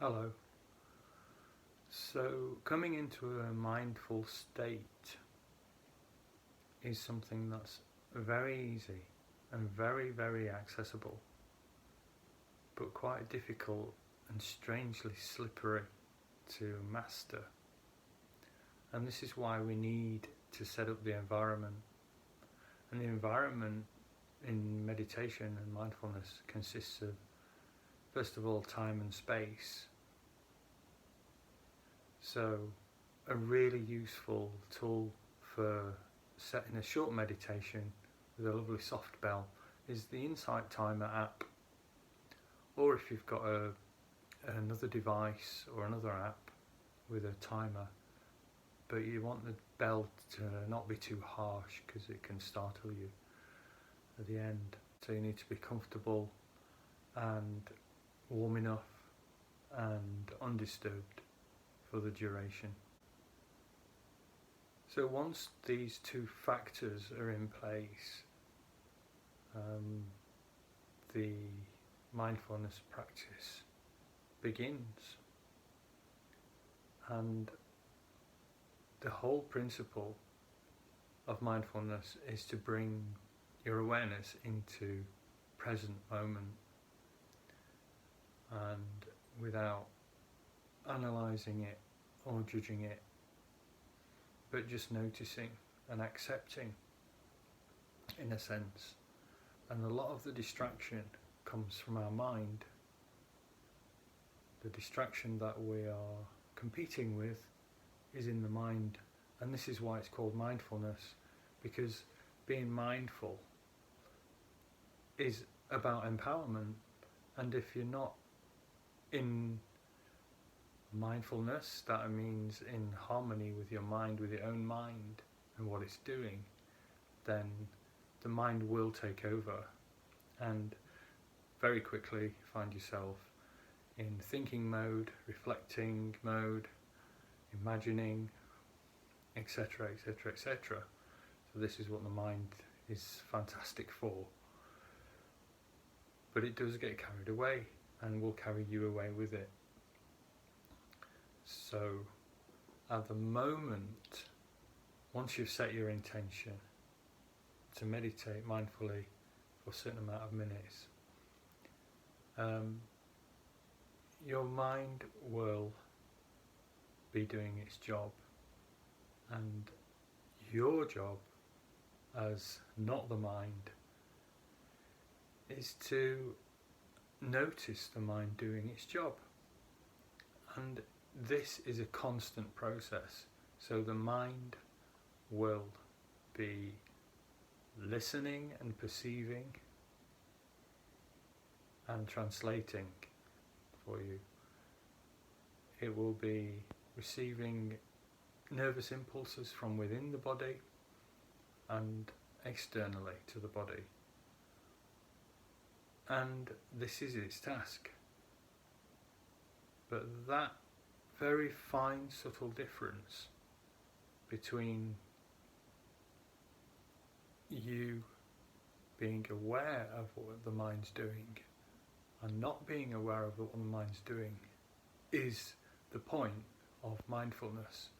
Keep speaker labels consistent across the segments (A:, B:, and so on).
A: Hello. So, coming into a mindful state is something that's very easy and very, very accessible, but quite difficult and strangely slippery to master. And this is why we need to set up the environment. And the environment in meditation and mindfulness consists of, first of all, time and space. So a really useful tool for setting a short meditation with a lovely soft bell is the Insight Timer app. Or if you've got another device or another app with a timer, but you want the bell to not be too harsh because it can startle you at the end. So you need to be comfortable and warm enough and undisturbed for the duration. So once these two factors are in place, the mindfulness practice begins. And the whole principle of mindfulness is to bring your awareness into present moment, and without analysing it or judging it, but just noticing and accepting, in a sense. And a lot of the distraction comes from our mind. The distraction that we are competing with is in the mind, and this is why it's called mindfulness, because being mindful is about empowerment. And if you're not in mindfulness, that means in harmony with your mind, with your own mind and what it's doing, then the mind will take over and very quickly find yourself in thinking mode, reflecting mode, imagining, etc., etc., etc. So this is what the mind is fantastic for. But it does get carried away and will carry you away with it. So at the moment, once you've set your intention to meditate mindfully for a certain amount of minutes, your mind will be doing its job, and your job as not the mind is to notice the mind doing its job. And this is a constant process. So the mind will be listening and perceiving and translating for you. It will be receiving nervous impulses from within the body and externally to the body. And this is its task. But that very fine, subtle difference between you being aware of what the mind's doing and not being aware of what the mind's doing is the point of mindfulness.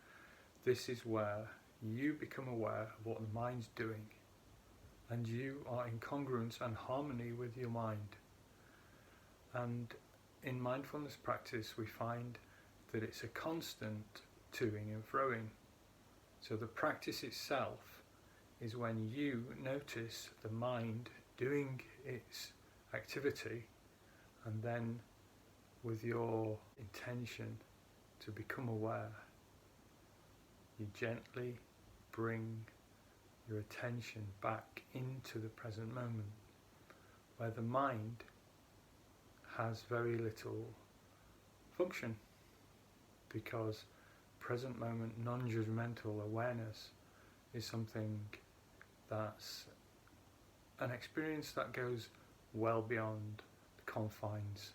A: This is where you become aware of what the mind's doing, and you are in congruence and harmony with your mind. And in mindfulness practice, we find that it's a constant toing and froing. So the practice itself is when you notice the mind doing its activity, and then with your intention to become aware, you gently bring your attention back into the present moment, where the mind has very little function, because present moment non-judgmental awareness is something that's an experience that goes well beyond the confines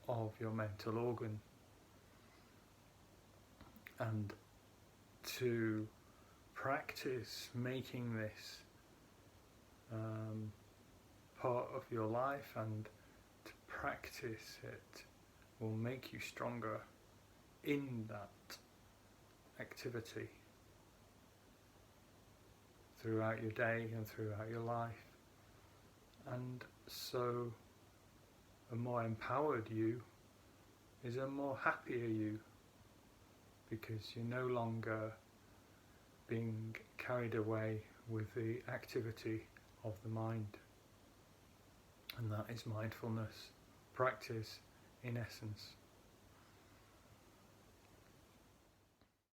A: of your mental organ. And to practice making this part of your life, and to practice it will make you stronger in that activity throughout your day and throughout your life. And so a more empowered you is a more happier you, because you're no longer being carried away with the activity of the mind. And that is mindfulness practice in essence.